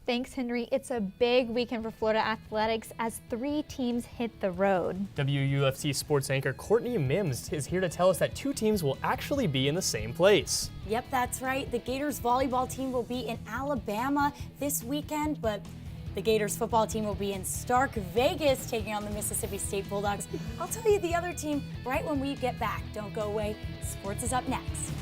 Thanks, Henry. It's a big weekend for Florida athletics as 3 teams hit the road. WUFT sports anchor Courtney Mims is here to tell us that 2 teams will actually be in the same place. Yep, that's right. The Gators volleyball team will be in Alabama this weekend, but the Gators football team will be in Stark Vegas taking on the Mississippi State Bulldogs. I'll tell you the other team right when we get back. Don't go away. Sports is up next.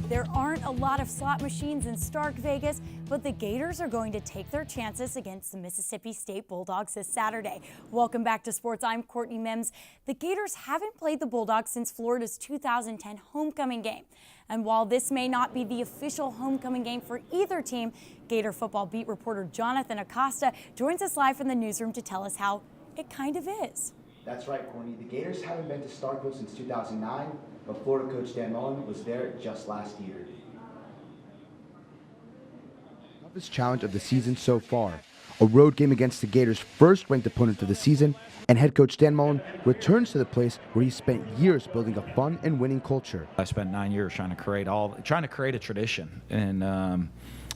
There aren't a lot of slot machines in Stark Vegas, but the Gators are going to take their chances against the Mississippi State Bulldogs this Saturday. Welcome back to Sports. I'm Courtney Mims. The Gators haven't played the Bulldogs since Florida's 2010 homecoming game. And while this may not be the official homecoming game for either team, Gator football beat reporter Jonathan Acosta joins us live from the newsroom to tell us how it kind of is. That's right, Courtney. The Gators haven't been to Starkville since 2009, but Florida coach Dan Mullen was there just last year. Toughest challenge of the season so far, a road game against the Gators' first-ranked opponent of the season, and head coach Dan Mullen returns to the place where he spent years building a fun and winning culture. I spent 9 years trying to create a tradition, and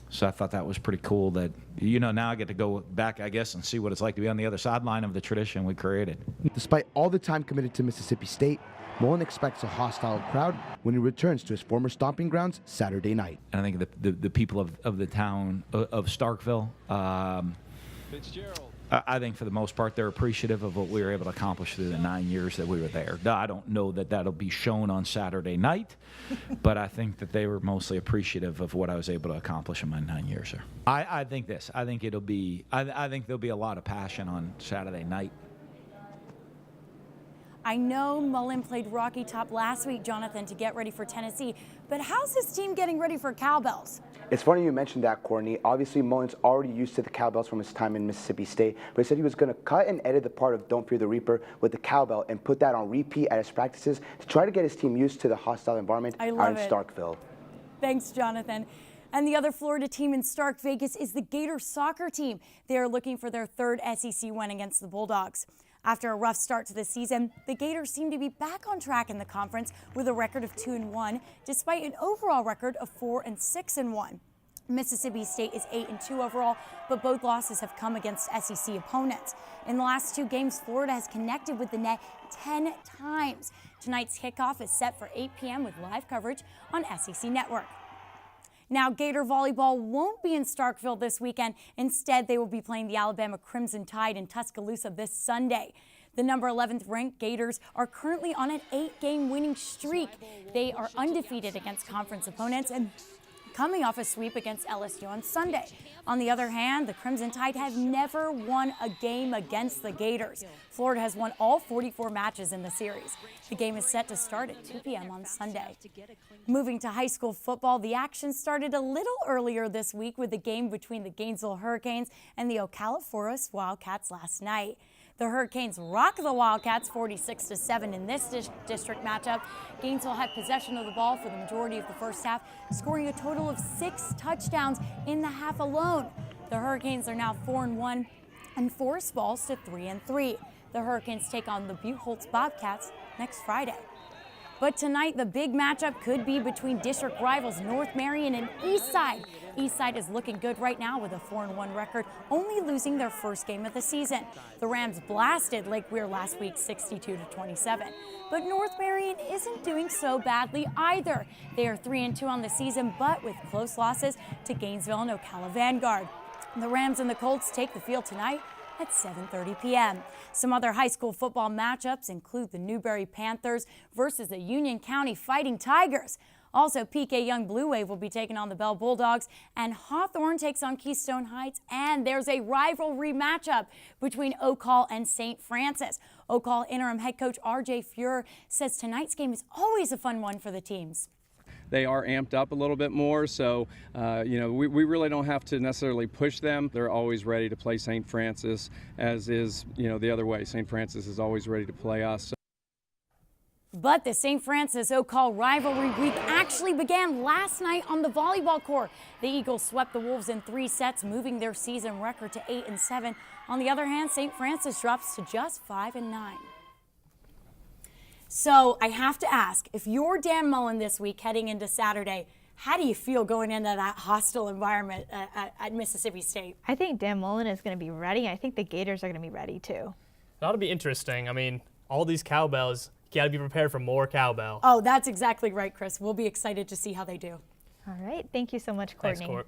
so I thought that was pretty cool that, you know, now I get to go back, I guess, and see what it's like to be on the other sideline of the tradition we created. Despite all the time committed to Mississippi State, Mullen expects a hostile crowd when he returns to his former stomping grounds Saturday night. And I think the people of the town of Starkville, I think for the most part they're appreciative of what we were able to accomplish through the 9 years that we were there. I don't know that that'll be shown on Saturday night, but I think that they were mostly appreciative of what I was able to accomplish in my 9 years there. I think there'll be a lot of passion on Saturday night. I know Mullen played Rocky Top last week, Jonathan, to get ready for Tennessee, but how's this team getting ready for cowbells? It's funny you mentioned that, Courtney. Obviously, Mullen's already used to the cowbells from his time in Mississippi State, but he said he was going to cut and edit the part of Don't Fear the Reaper with the cowbell and put that on repeat at his practices to try to get his team used to the hostile environment out in Starkville. Thanks, Jonathan. And the other Florida team in Stark Vegas is the Gators soccer team. They are looking for their 3rd SEC win against the Bulldogs. After a rough start to the season, the Gators seem to be back on track in the conference with a record of 2-1, despite an overall record of 4-6-1. Mississippi State is 8-2 overall, but both losses have come against SEC opponents. In the last 2 games, Florida has connected with the net 10 times. Tonight's kickoff is set for 8 p.m. with live coverage on SEC Network. Now, Gator volleyball won't be in Starkville this weekend. Instead, they will be playing the Alabama Crimson Tide in Tuscaloosa this Sunday. The number 11th ranked Gators are currently on an 8-game winning streak. They are undefeated against conference opponents and coming off a sweep against LSU on Sunday. On the other hand, the Crimson Tide have never won a game against the Gators. Florida has won all 44 matches in the series. The game is set to start at 2 p.m. on Sunday. Moving to high school football, the action started a little earlier this week with the game between the Gainesville Hurricanes and the Ocala Forest Wildcats last night. The Hurricanes rock the Wildcats 46-7 in this district matchup. Gainesville had possession of the ball for the majority of the first half, scoring a total of 6 touchdowns in the half alone. The Hurricanes are now 4-1 and Forest falls to 3-3. The Hurricanes take on the Buchholz Bobcats next Friday. But tonight, the big matchup could be between district rivals North Marion and Eastside. Eastside is looking good right now with a 4-1 record, only losing their first game of the season. The Rams blasted Lake Weir last week 62-27. But North Marion isn't doing so badly either. They are 3-2 on the season, but with close losses to Gainesville and Ocala Vanguard. The Rams and the Colts take the field tonight at 7:30 p.m. Some other high school football matchups include the Newberry Panthers versus the Union County Fighting Tigers. Also, PK Young Blue Wave will be taking on the Bell Bulldogs, and Hawthorne takes on Keystone Heights, and there's a rivalry matchup between Oak Hall and St. Francis. Oak Hall interim head coach R.J. Fuhrer says tonight's game is always a fun one for the teams. They are amped up a little bit more, so we really don't have to necessarily push them. They're always ready to play St. Francis, as is the other way. St. Francis is always ready to play us. But the St. Francis Oak Hall rivalry week actually began last night on the volleyball court. The Eagles swept the Wolves in 3 sets, moving their season record to 8-7. On the other hand, St. Francis drops to just 5-9. So I have to ask, if you're Dan Mullen this week heading into Saturday, how do you feel going into that hostile environment at Mississippi State? I think Dan Mullen is going to be ready. I think the Gators are going to be ready too. That'll be interesting. I mean, all these cowbells, you got to be prepared for more cowbell. Oh, that's exactly right, Chris. We'll be excited to see how they do. All right. Thank you so much, Courtney. Thanks, Court.